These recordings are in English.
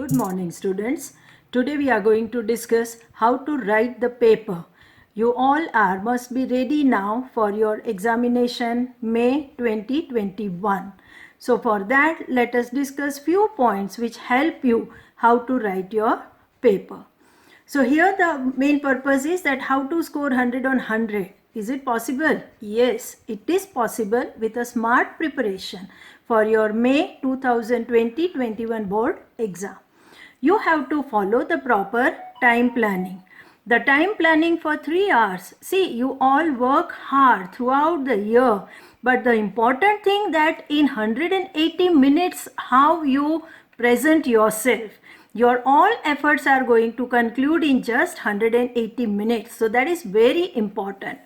Good morning, students. Today we are going to discuss how to write the paper. You all must be ready now for your examination May 2021. So for that, let us discuss few points which help you how to write your paper. So here the main purpose is that how to score 100 on 100. Is it possible? Yes, it is possible with a smart preparation for your May 2020-21 board exam. You have to follow the proper time planning. The time planning for 3 hours. See, you all work hard throughout the year, but the important thing that in 180 minutes how you present yourself. Your all efforts are going to conclude in just 180 minutes. So that is very important.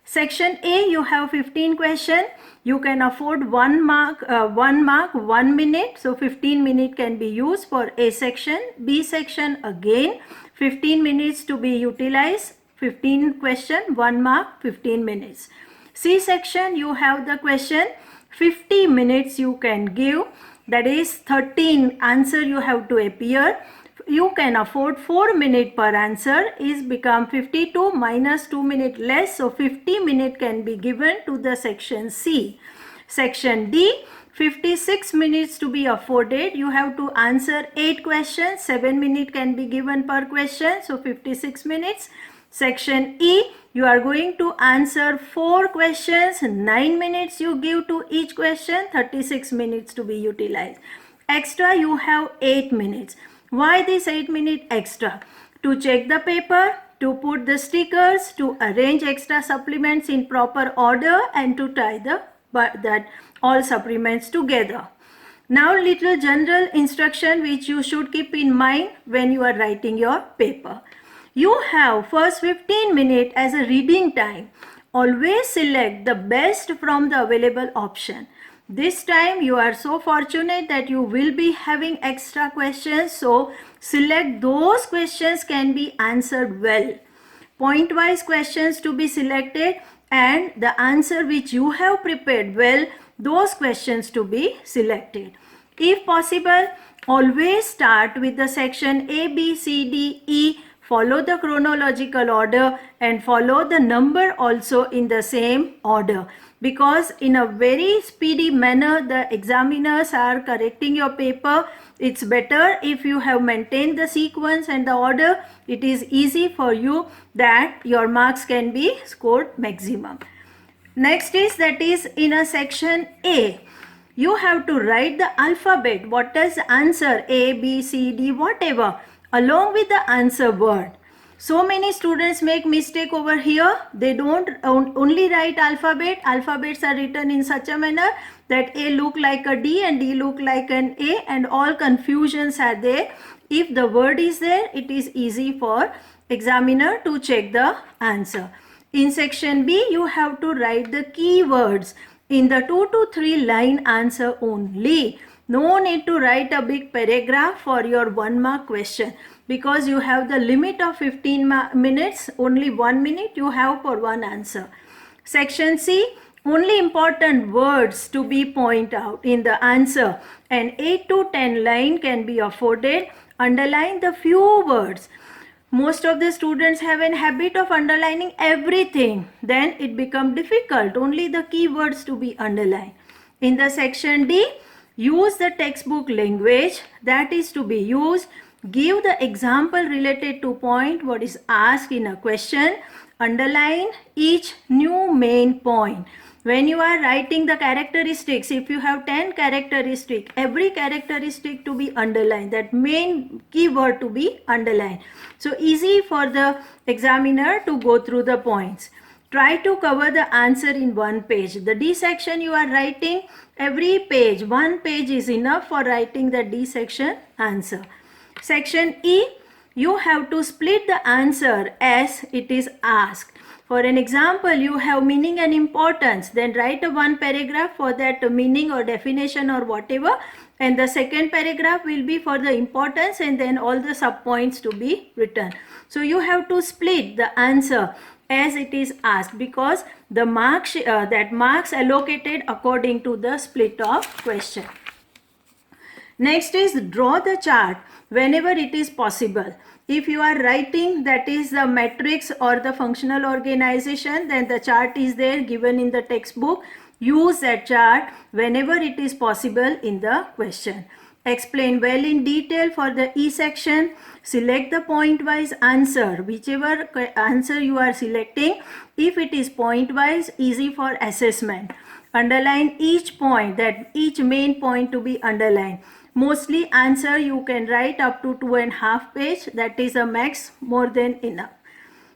Section A, you have 15 questions. You can afford 1 mark, 1 minute. So 15 minutes can be used for A section. B section again, 15 minutes to be utilized. 15 question, 1 mark, 15 minutes. C section, you have the question, 50 minutes you can give. That is 13 answer you have to appear. You can afford 4 minutes per answer is become 52 minus 2 minutes less. So 50 minutes can be given to the section C. Section D, 56 minutes to be afforded. You have to answer 8 questions. 7 minutes can be given per question. So 56 minutes. Section E, you are going to answer 4 questions. 9 minutes you give to each question. 36 minutes to be utilized. Extra you have 8 minutes. Why this 8 minutes extra? To check the paper, to put the stickers, to arrange extra supplements in proper order, and to tie that all supplements together. Now little general instruction which you should keep in mind when you are writing your paper. You have first 15 minutes as a reading time. Always select the best from the available option. This time you are so fortunate that you will be having extra questions. So select those questions can be answered well. Point-wise questions to be selected and the answer which you have prepared well, those questions to be selected. If possible, always start with the section A, B, C, D, E. Follow the chronological order and follow the number also in the same order. Because in a very speedy manner, the examiners are correcting your paper. It's better if you have maintained the sequence and the order. It is easy for you that your marks can be scored maximum. Next is that is in a section A. You have to write the alphabet. What is the answer? A, B, C, D, whatever. Along with the answer word. So many students make mistake over here. They don't only write alphabet. Alphabets are written in such a manner that A look like a D and D look like an A, and all confusions are there. If the word is there, it is easy for examiner to check the answer. In section B, you have to write the keywords in the 2 to 3 line answer only. No need to write a big paragraph for your 1 mark question because you have the limit of 15 minutes, only 1 minute you have for one answer. Section C, only important words to be pointed out in the answer and 8 to 10 line can be afforded. Underline the few words. Most of the students have a habit of underlining everything. Then it becomes difficult. Only the keywords to be underlined. In the section D, use the textbook language that is to be used. Give the example related to point what is asked in a question. Underline each new main point. When you are writing the characteristics, if you have 10 characteristics, every characteristic to be underlined, that main keyword to be underlined. So easy for the examiner to go through the points. Try to cover the answer in 1 page. The D section you are writing, every page, 1 page is enough for writing the D section answer. Section E, you have to split the answer as it is asked. For an example, you have meaning and importance. Then write a 1 paragraph for that meaning or definition or whatever. And the second paragraph will be for the importance and then all the subpoints to be written. So you have to split the answer as it is asked because the marks allocated according to the split of question. Next is draw the chart whenever it is possible. If you are writing that is the matrix or the functional organization, then the chart is there given in the textbook. Use that chart whenever it is possible in the question. Explain well in detail for the E section. Select the point wise answer. Whichever answer you are selecting, if it is point wise, easy for assessment. Underline each point, that each main point to be underlined. Mostly answer you can write up to 2.5 pages. That is a max, more than enough.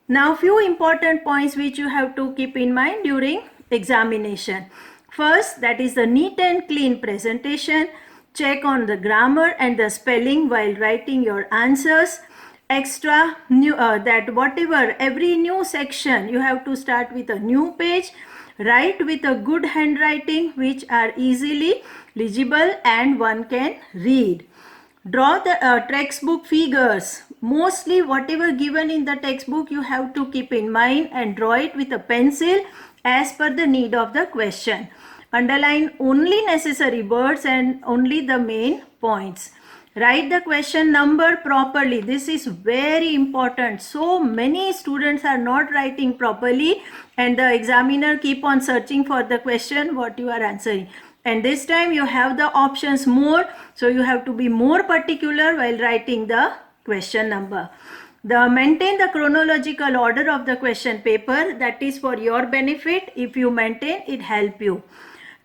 Now few important points which you have to keep in mind during examination. First, that is the neat and clean presentation. Check on the grammar and the spelling while writing your answers. Extra new that whatever every new section you have to start with a new page. Write with a good handwriting which are easily legible and one can read. Draw the textbook figures. Mostly whatever given in the textbook you have to keep in mind and draw it with a pencil as per the need of the question. Underline only necessary words and only the main points. Write the question number properly. This is very important. So many students are not writing properly and the examiner keep on searching for the question what you are answering. And this time you have the options more. So you have to be more particular while writing the question number. Maintain the chronological order of the question paper. That is for your benefit. If you maintain, it help you.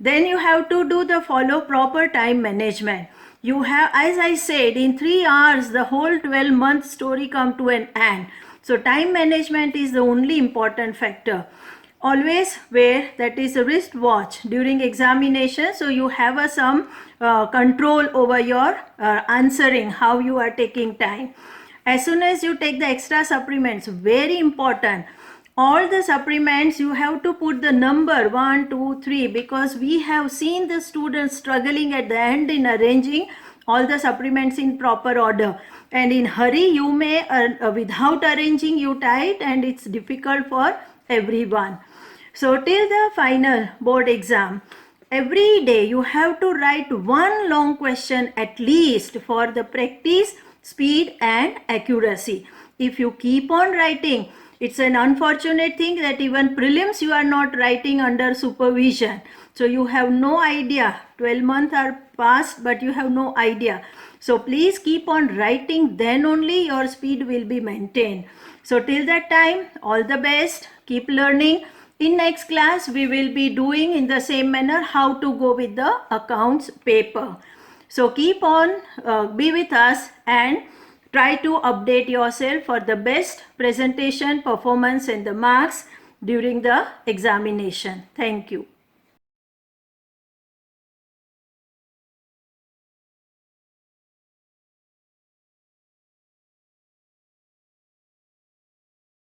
Then you have to do the follow proper time management. You have, as I said, in 3 hours, the whole 12-month story come to an end. So time management is the only important factor. Always wear that is a wristwatch during examination. So you have some control over your answering, how you are taking time. As soon as you take the extra supplements, very important. All the supplements you have to put the number 1, 2, 3 because we have seen the students struggling at the end in arranging all the supplements in proper order. And in hurry you may without arranging you tight and it's difficult for everyone. So till the final board exam, every day you have to write one long question at least for the practice, speed and accuracy. If you keep on writing, it's an unfortunate thing that even prelims you are not writing under supervision. So you have no idea. 12 months are passed but you have no idea. So please keep on writing, then only your speed will be maintained. So till that time, all the best. Keep learning. In next class, we will be doing in the same manner how to go with the accounts paper. So keep on, be with us and try to update yourself for the best presentation, performance and the marks during the examination. Thank you.